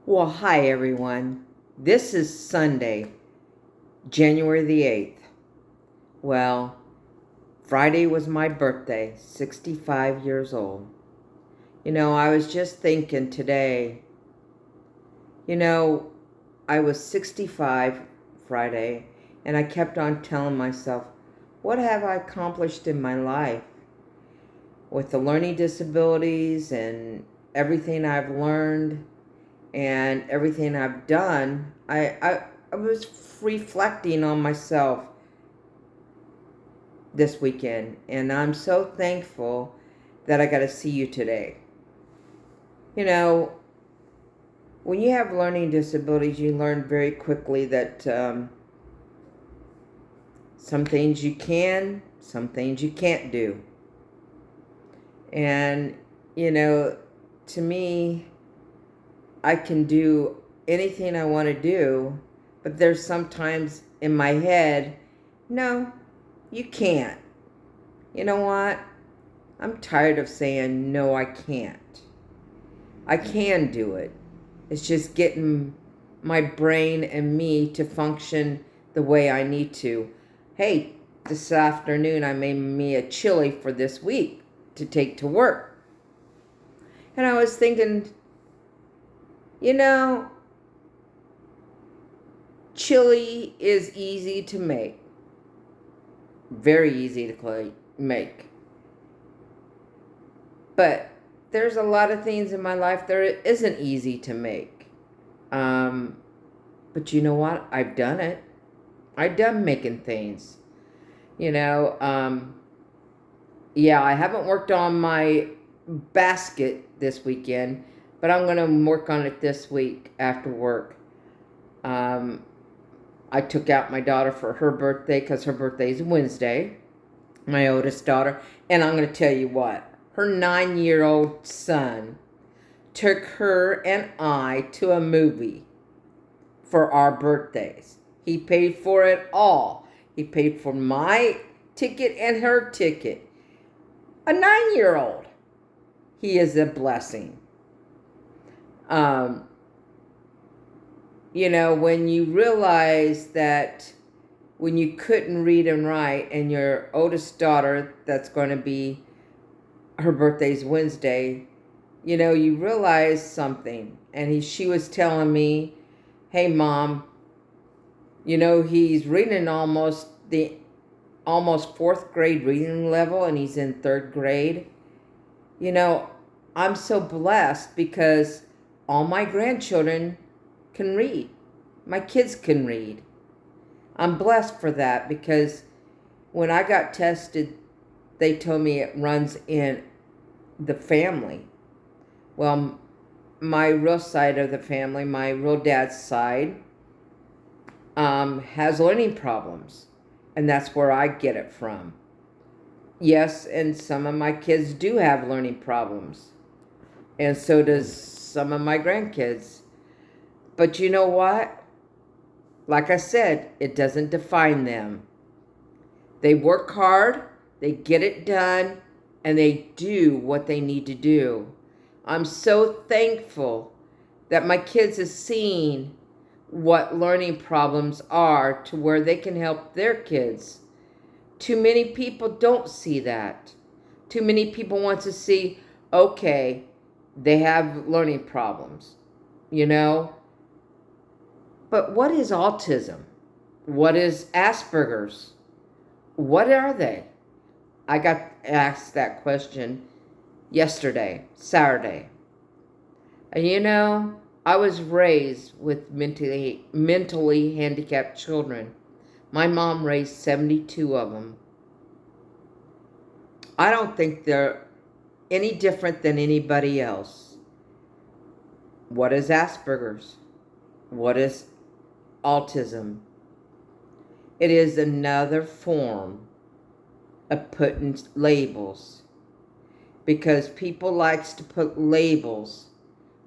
Well, hi everyone. This is Sunday, January the 8th. Well, Friday was my birthday, 65 years old. I was just thinking today, you know, I was 65 Friday, and I kept on telling myself, what have I accomplished in my life? With the learning disabilities and everything I've learned and everything I've done, I was reflecting on myself this weekend, and I'm so thankful that I got to see you today. You know, when you have learning disabilities, you learn very quickly that some things you can, some things you can't do. And, you know, to me, I can do anything I want to do, but there's sometimes in my head, no, you can't. You know what? I'm tired of saying, no, I can't. I can do it. It's just getting my brain and me to function the way I need to. Hey, this afternoon I made me a chili for this week to take to work. And I was thinking, you know, chili is easy to make. Very easy to make. But there's a lot of things in my life that isn't easy to make. But you know what? I've done it. I've done making things. Yeah, I haven't worked on my basket this weekend, but I'm going to work on it this week after work. I took out my daughter for her birthday because her birthday is Wednesday, my oldest daughter. And I'm going to tell you what, her 9-year-old son took her and I to a movie for our birthdays. He paid for it all. He paid for my ticket and her ticket. A 9-year-old. He is a blessing. When you realize that when you couldn't read and write, and your oldest daughter, that's going to be, her birthday's Wednesday, you realize something. And she was telling me, hey, Mom, he's reading almost fourth grade reading level, and he's in third grade. I'm so blessed because all my grandchildren can read. My kids can read. I'm blessed for that because when I got tested, they told me it runs in the family. Well, my real side of the family, my real dad's side, has learning problems, and that's where I get it from. Yes, and some of my kids do have learning problems, and so does some of my grandkids. But you know what? Like I said, it doesn't define them. They work hard, they get it done, and they do what they need to do. I'm so thankful that my kids have seen what learning problems are to where they can help their kids. Too many people don't see that. Too many people want to see, okay, they have learning problems, But what is autism? What is Asperger's? What are they? I got asked that question yesterday, Saturday. And I was raised with mentally handicapped children. My mom raised 72 of them. I don't think they're any different than anybody else. What is Asperger's? What is autism? It is another form of putting labels, because people likes to put labels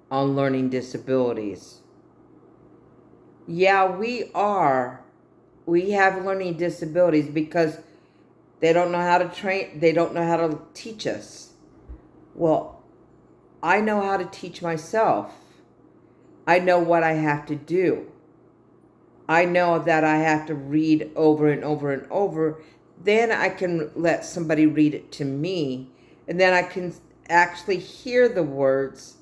on learning disabilities. Yeah, we have learning disabilities because they don't know how to train, they don't know how to teach us. Well, I know how to teach myself. I know what I have to do. I know that I have to read over and over and over. Then I can let somebody read it to me, and then I can actually hear the words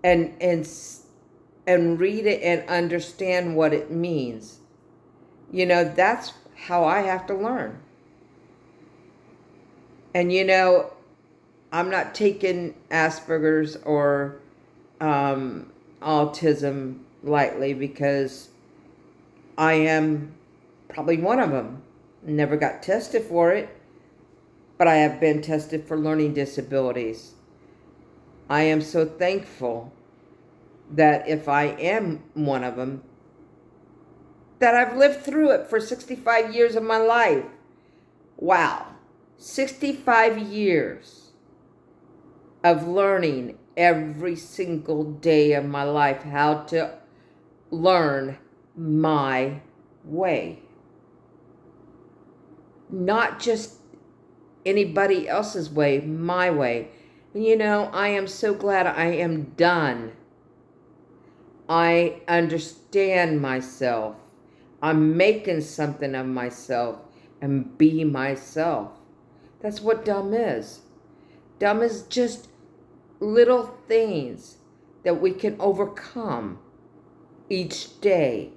and read it and understand what it means. You know, that's how I have to learn. And you know, I'm not taking Asperger's or autism lightly, because I am probably one of them. Never got tested for it, but I have been tested for learning disabilities. I am so thankful that if I am one of them, that I've lived through it for 65 years of my life. Wow. 65 years of learning every single day of my life how to learn my way. Not just anybody else's way, my way. And you know, I am so glad I am done. I understand myself. I'm making something of myself and be myself. That's what dumb is. Dumb is just little things that we can overcome each day.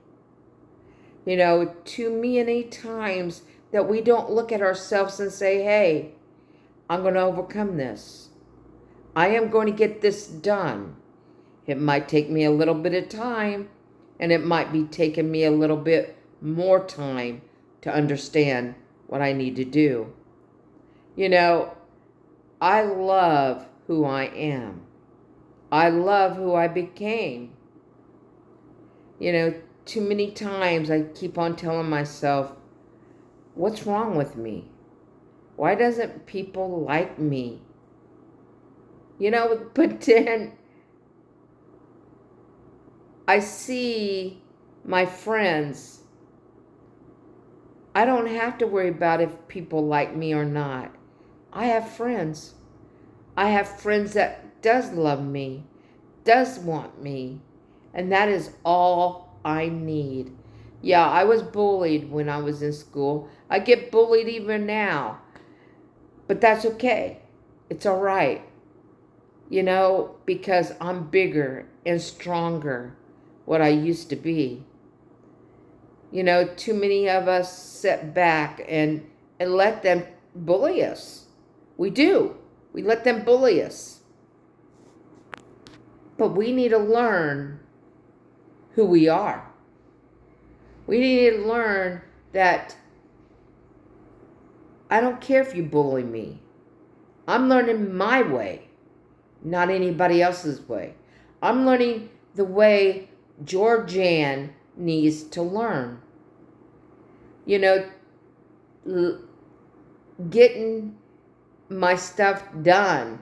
You know, too many times that we don't look at ourselves and say, hey, I'm going to overcome this. I am going to get this done. It might take me a little bit of time, and it might be taking me a little bit more time to understand what I need to do. You know, I love who I am. I love who I became. You know, too many times I keep on telling myself, what's wrong with me? Why doesn't people like me? You know, but then I see my friends. I don't have to worry about if people like me or not. I have friends. I have friends that does love me, does want me, and that is all I need. Yeah, I was bullied when I was in school. I get bullied even now, but that's okay. It's all right. You know, because I'm bigger and stronger what I used to be. You know, too many of us sit back and let them bully us. We do. We let them bully us. But we need to learn who we are. We need to learn that I don't care if you bully me. I'm learning my way, not anybody else's way. I'm learning the way Georgianne needs to learn. You know, getting my stuff done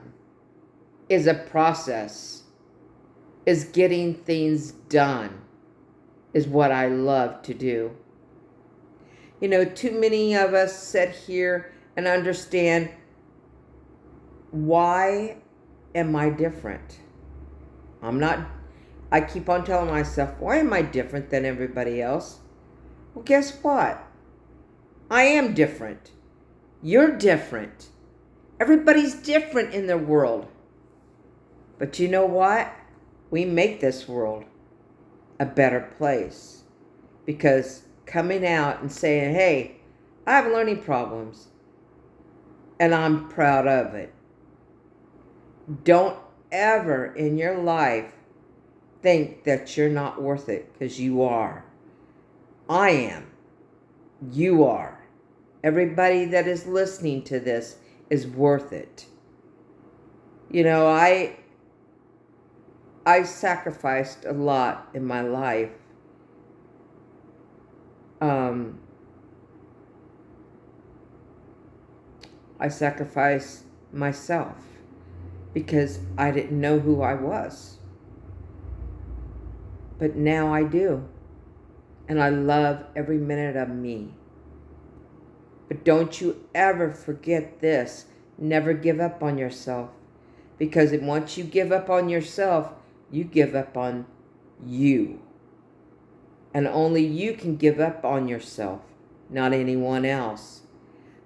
is a process. Is getting things done is what I love to do. You know, too many of us sit here and understand, why am I different? I keep on telling myself, why am I different than everybody else? Well, guess what? I am different. You're different. Everybody's different in their world. But you know what? We make this world a better place. Because coming out and saying, hey, I have learning problems, and I'm proud of it. Don't ever in your life think that you're not worth it, because you are. I am. You are. Everybody that is listening to this is worth it. You know, I sacrificed a lot in my life. I sacrificed myself because I didn't know who I was. But now I do. And I love every minute of me. But don't you ever forget this. Never give up on yourself. Because once you give up on yourself, you give up on you. And only you can give up on yourself, not anyone else.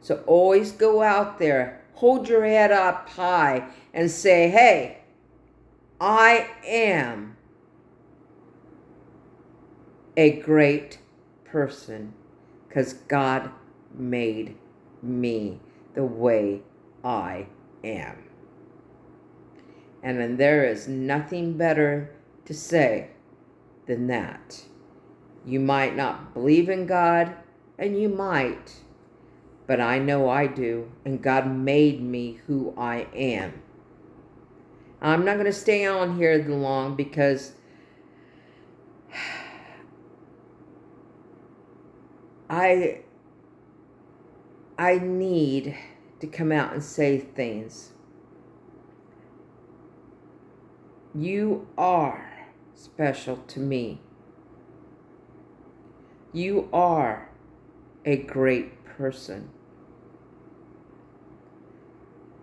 So always go out there, hold your head up high, and say, hey, I am a great person because God made me the way I am. And then there is nothing better to say than that. You might not believe in God, and you might, but I know I do, and God made me who I am. I'm not going to stay on here long because I need to come out and say things. You are special to me. You are a great person.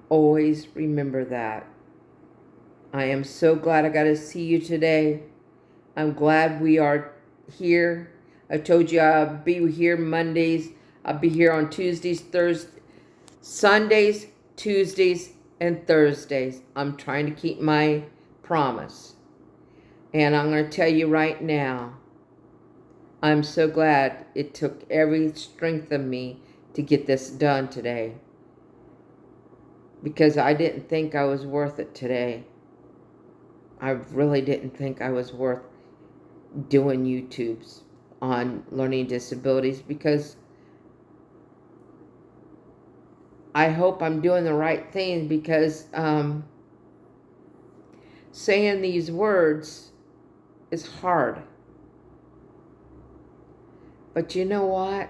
Always remember that. I am so glad I got to see you today. I'm glad we are here. I told you I'll be here Mondays. I'll be here on Tuesdays, Thursdays, Sundays, Tuesdays, and Thursdays. I'm trying to keep my promise. And I'm going to tell you right now, I'm so glad it took every strength of me to get this done today. Because I didn't think I was worth it today. I really didn't think I was worth doing YouTubes on learning disabilities, because I hope I'm doing the right thing, because saying these words is hard. But you know what?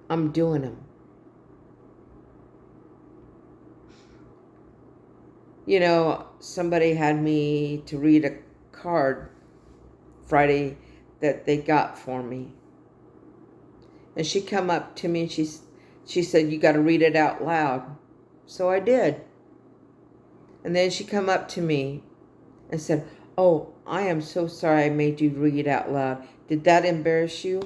I'm doing them. You know, somebody had me to read a card Friday that they got for me. And she come up to me and she said, you got to read it out loud. So I did. And then she come up to me and said, oh, I am so sorry I made you read out loud. Did that embarrass you?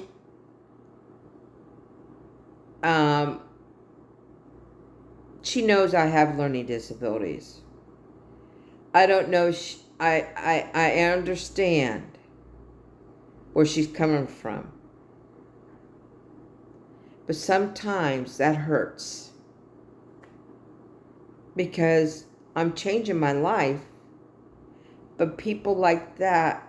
She knows I have learning disabilities. I don't know. I understand where she's coming from. But sometimes that hurts. Because I'm changing my life. But people like that,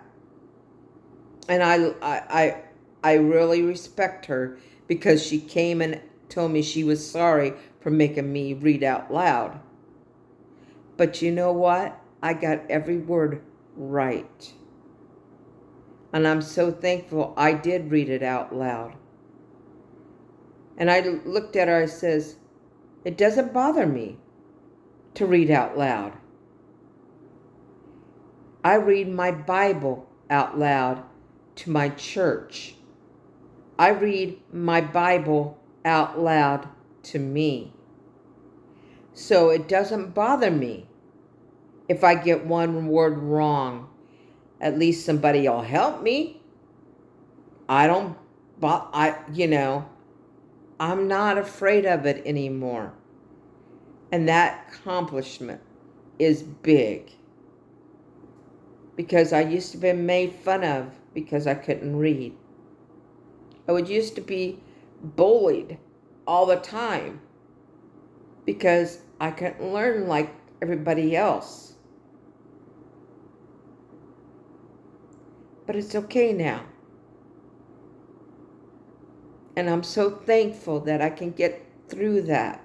and I really respect her, because she came and told me she was sorry for making me read out loud. But you know what? I got every word right. And I'm so thankful I did read it out loud. And I looked at her, I says, it doesn't bother me to read out loud. I read my Bible out loud to my church. I read my Bible out loud to me. So it doesn't bother me if I get one word wrong. At least somebody will help me. I'm not afraid of it anymore. And that accomplishment is big. Because I used to be made fun of because I couldn't read. I would used to be bullied all the time because I couldn't learn like everybody else. But it's okay now. And I'm so thankful that I can get through that.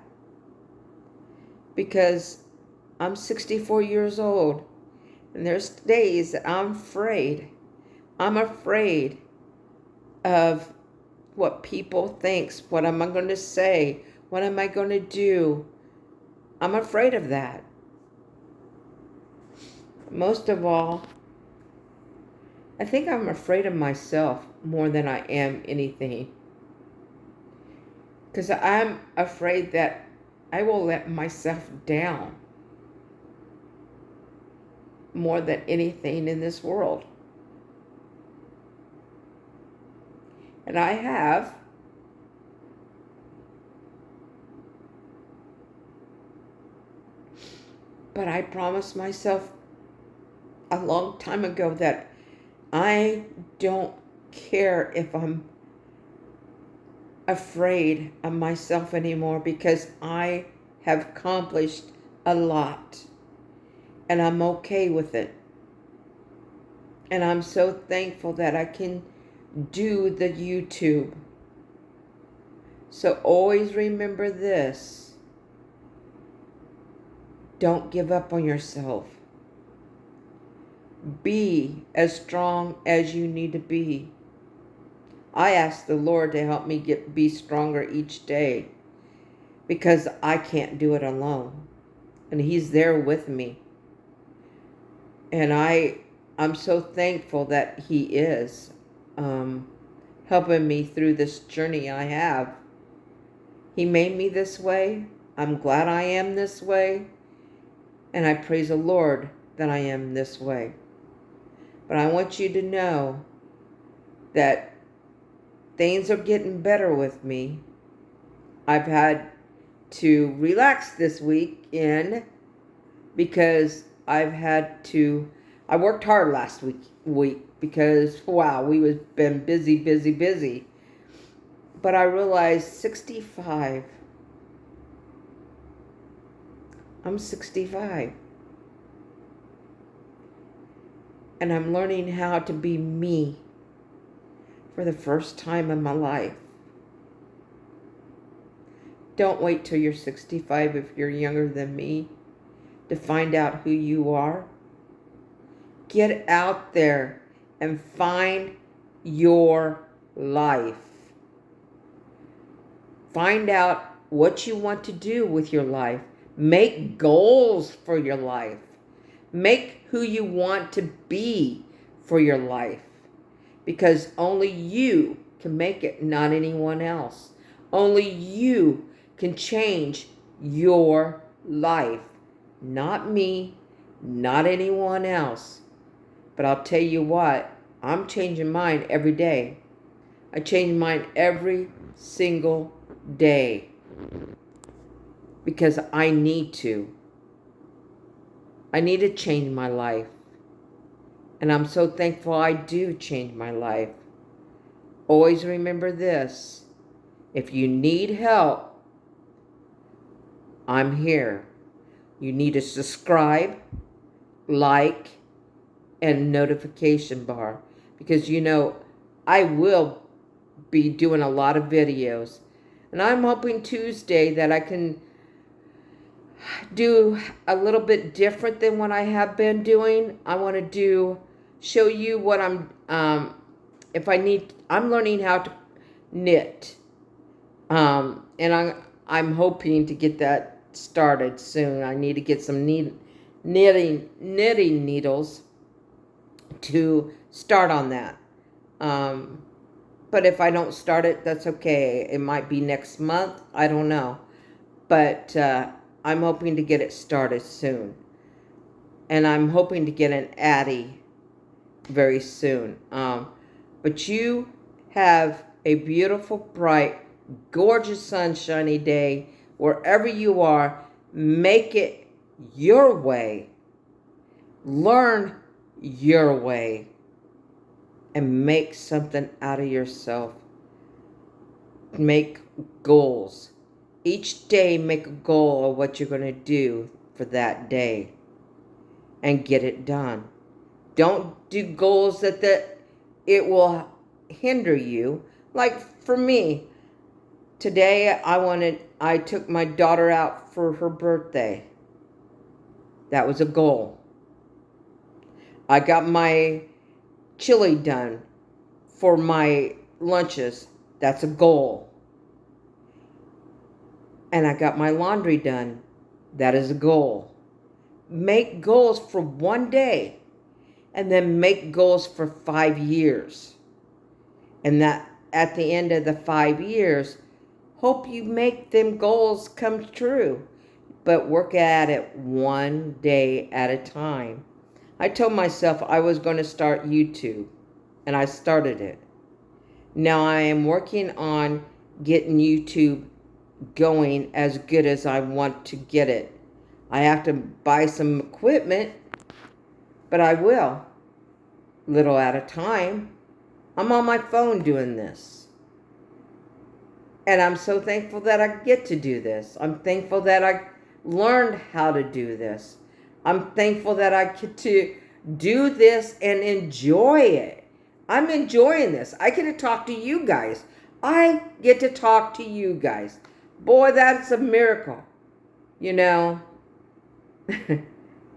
Because I'm 64 years old. And there's days that I'm afraid. I'm afraid of what people think. What am I going to say? What am I going to do? I'm afraid of that. Most of all, I think I'm afraid of myself more than I am anything. Because I'm afraid that I will let myself down more than anything in this world. And I have. But I promised myself a long time ago that I don't care if I'm afraid of myself anymore, because I have accomplished a lot and I'm okay with it. And I'm so thankful that I can do the YouTube. So always remember this: don't give up on yourself. Be as strong as you need to be. I ask the Lord to help me be stronger each day, because I can't do it alone. And He's there with me. And I'm so thankful that He is helping me through this journey I have. He made me this way. I'm glad I am this way. And I praise the Lord that I am this way. But I want you to know that things are getting better with me. I've had to relax this weekend because I worked hard last week because, wow, we've been busy. But I realized 65. I'm 65. And I'm learning how to be me for the first time in my life. Don't wait till you're 65 if you're younger than me to find out who you are. Get out there and find your life. Find out what you want to do with your life. Make goals for your life. Make who you want to be for your life. Because only you can make it, not anyone else. Only you can change your life. Not me, not anyone else. But I'll tell you what, I'm changing mine every day. I change mine every single day. Because I need to. I need to change my life. And I'm so thankful I do change my life. Always remember this: if you need help, I'm here. You need to subscribe, like, and notification bar. Because I will be doing a lot of videos. And I'm hoping Tuesday that I can do a little bit different than what I have been doing. I want to show you what I'm learning how to knit. And I'm hoping to get that started soon. I need to get some knitting needles to start on that. But if I don't start it, that's okay. It might be next month. I don't know. But I'm hoping to get it started soon. And I'm hoping to get an Addy very soon. But you have a beautiful, bright, gorgeous, sunshiny day wherever you are. Make it your way. Learn your way. And make something out of yourself. Make goals. Each day, make a goal of what you're going to do for that day. And get it done. Don't do goals that it will hinder you. Like for me, today I took my daughter out for her birthday. That was a goal. I got my chili done for my lunches. That's a goal. And I got my laundry done. That is a goal. Make goals for one day. And then make goals for 5 years. And that at the end of the 5 years, hope you make them goals come true. But work at it one day at a time. I told myself I was going to start YouTube. And I started it. Now I am working on getting YouTube going as good as I want to get it. I have to buy some equipment, but I will, little at a time. I'm on my phone doing this. And I'm so thankful that I get to do this. I'm thankful that I learned how to do this. I'm thankful that I get to do this and enjoy it. I'm enjoying this. I get to talk to you guys. I get to talk to you guys. Boy, that's a miracle, you know.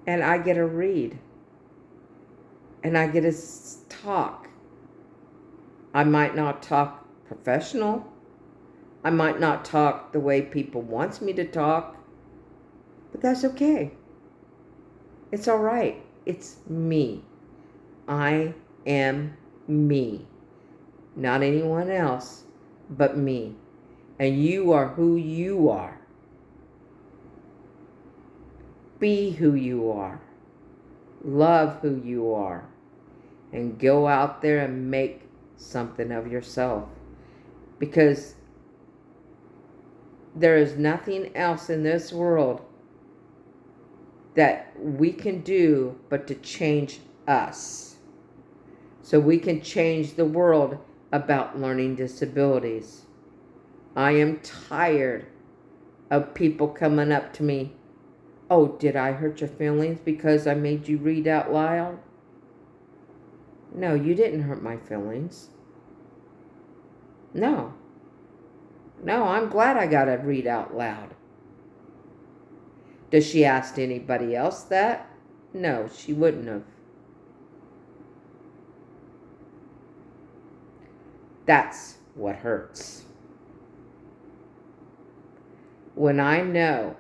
And I get to read. And I get to talk. I might not talk professional. I might not talk the way people wants me to talk, but that's okay. It's all right. It's me. I am me. Not anyone else, but me. And you are who you are. Be who you are. Love who you are. And go out there and make something of yourself. Because there is nothing else in this world that we can do but to change us. So we can change the world about learning disabilities. I am tired of people coming up to me, oh, did I hurt your feelings because I made you read out loud? No, you didn't hurt my feelings. No. No, I'm glad I got to read out loud. Does she ask anybody else that? No, she wouldn't have. That's what hurts. When I know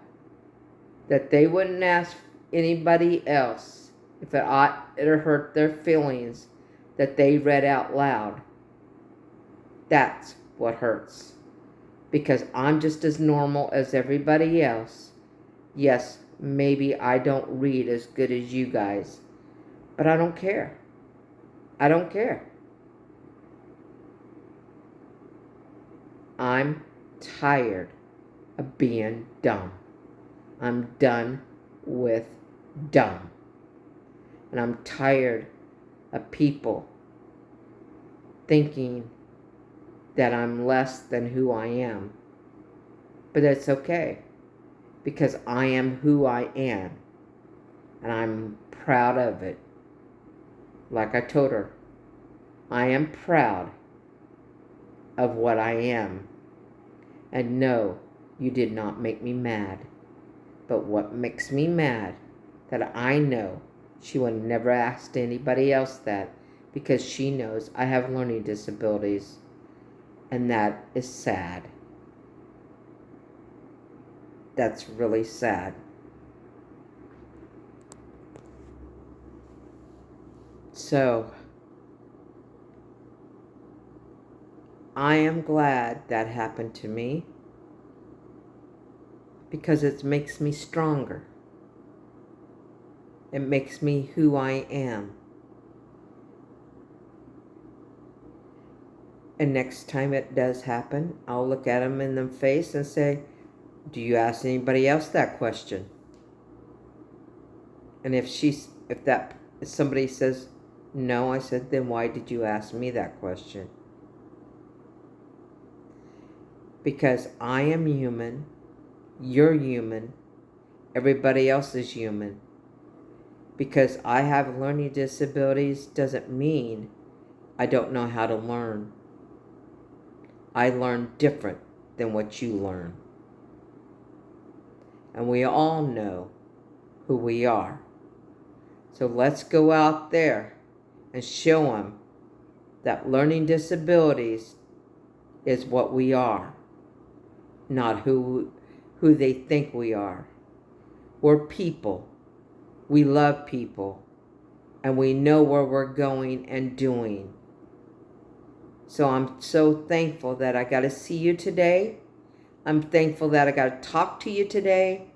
that they wouldn't ask anybody else if it ought or hurt their feelings that they read out loud, that's what hurts. Because I'm just as normal as everybody else. Yes, maybe I don't read as good as you guys, but I don't care. I don't care. I'm tired of being dumb. I'm done with dumb. And I'm tired of people thinking that I'm less than who I am. But that's okay, because I am who I am, and I'm proud of it. Like I told her, I am proud of what I am. And no, you did not make me mad. But what makes me mad, that I know she would never ask anybody else that, because she knows I have learning disabilities. And that is sad. That's really sad. So, I am glad that happened to me, because it makes me stronger. It makes me who I am. And next time it does happen, I'll look at them in the face and say, do you ask anybody else that question? And if somebody says no, I said, then why did you ask me that question? Because I am human, you're human, everybody else is human. Because I have learning disabilities doesn't mean I don't know how to learn. I learn different than what you learn. And we all know who we are. So let's go out there and show them that learning disabilities is what we are, not who they think we are. We're people. We love people. And we know where we're going and doing. So I'm so thankful that I got to see you today. I'm thankful that I got to talk to you today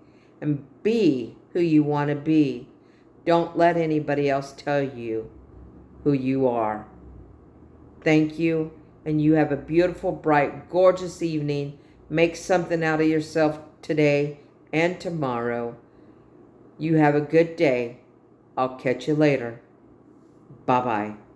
and be who you want to be. Don't let anybody else tell you who you are. Thank you. and you have a beautiful, bright, gorgeous evening. Make something out of yourself today and tomorrow. You have a good day. I'll catch you later. Bye-bye.